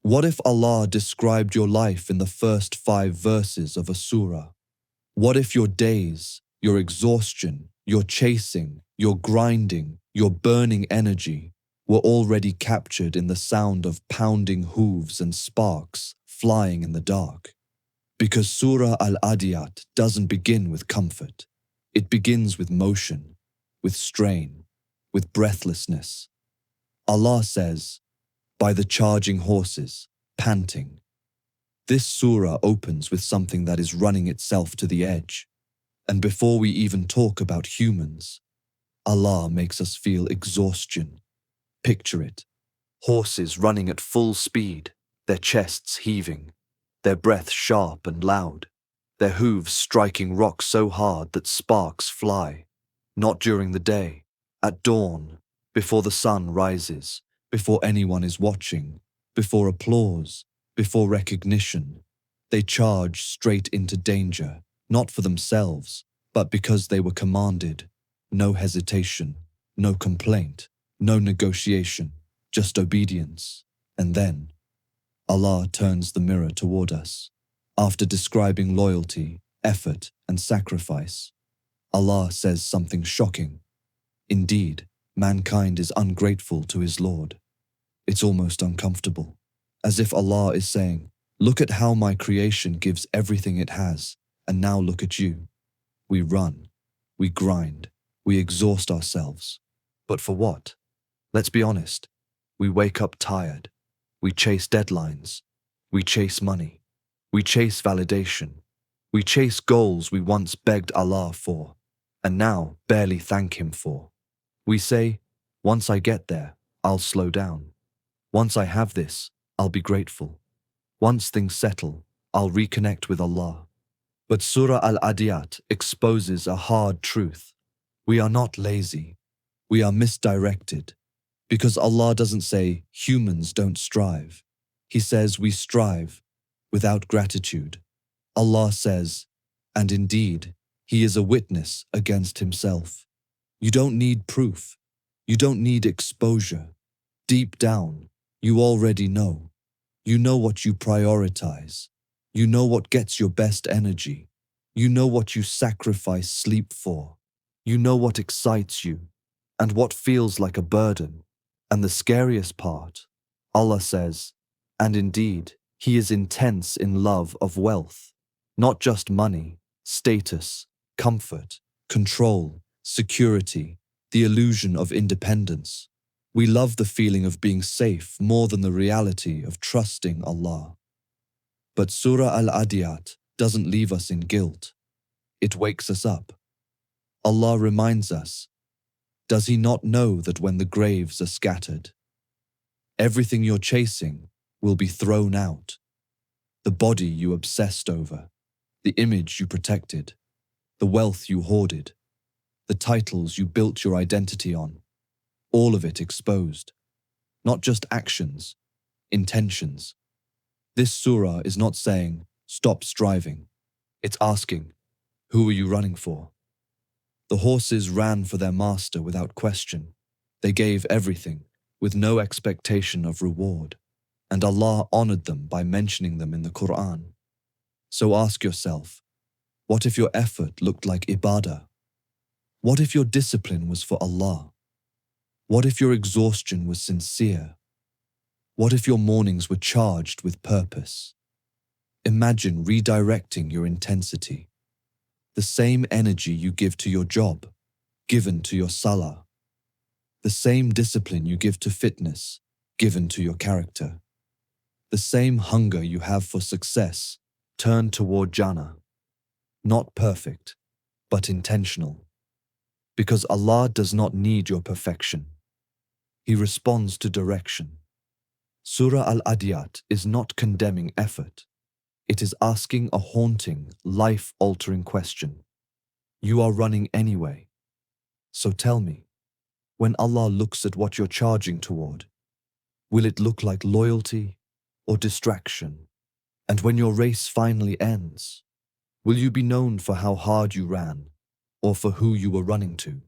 What if Allah described your life in the first 5 verses of a surah? What if your days, your exhaustion, your chasing, your grinding, your burning energy were already captured in the sound of pounding hooves and sparks flying in the dark? Because Surah Al-Adiyat doesn't begin with comfort. It begins with motion, with strain, with breathlessness. Allah says, by the charging horses, panting. This surah opens with something that is running itself to the edge. And before we even talk about humans, Allah makes us feel exhaustion. Picture it. Horses running at full speed, their chests heaving, their breath sharp and loud, their hooves striking rock so hard that sparks fly. Not during the day, at dawn, before the sun rises, before anyone is watching, before applause, before recognition. They charge straight into danger, not for themselves, but because they were commanded. No hesitation, no complaint, no negotiation, just obedience. And then, Allah turns the mirror toward us. After describing loyalty, effort, and sacrifice, Allah says something shocking. Indeed, mankind is ungrateful to his Lord. It's almost uncomfortable, as if Allah is saying, look at how my creation gives everything it has, and now look at you. We run, we grind, we exhaust ourselves. But for what? Let's be honest. We wake up tired. We chase deadlines. We chase money. We chase validation. We chase goals we once begged Allah for, and now barely thank Him for. We say, once I get there, I'll slow down. Once I have this, I'll be grateful. Once things settle, I'll reconnect with Allah. But Surah Al-Adiyat exposes a hard truth. We are not lazy. We are misdirected. Because Allah doesn't say humans don't strive. He says we strive without gratitude. Allah says, and indeed, He is a witness against Himself. You don't need proof. You don't need exposure. Deep down, you already know. You know what you prioritize. You know what gets your best energy. You know what you sacrifice sleep for. You know what excites you and what feels like a burden. And the scariest part, Allah says, and indeed, He is intense in love of wealth, not just money, status, comfort, control, security, the illusion of independence. We love the feeling of being safe more than the reality of trusting Allah. But Surah Al-Adiyat doesn't leave us in guilt. It wakes us up. Allah reminds us, does He not know that when the graves are scattered, everything you're chasing will be thrown out? The body you obsessed over, the image you protected, the wealth you hoarded, the titles you built your identity on, all of it exposed. Not just actions, intentions. This surah is not saying, stop striving. It's asking, who are you running for? The horses ran for their master without question. They gave everything, with no expectation of reward. And Allah honored them by mentioning them in the Quran. So ask yourself, what if your effort looked like ibadah? What if your discipline was for Allah? What if your exhaustion was sincere? What if your mornings were charged with purpose? Imagine redirecting your intensity. The same energy you give to your job, given to your salah. The same discipline you give to fitness, given to your character. The same hunger you have for success, turned toward Jannah. Not perfect, but intentional. Because Allah does not need your perfection. He responds to direction. Surah Al-Adiyat is not condemning effort. It is asking a haunting, life-altering question. You are running anyway. So tell me, when Allah looks at what you're charging toward, will it look like loyalty or distraction? And when your race finally ends, will you be known for how hard you ran or for who you were running to?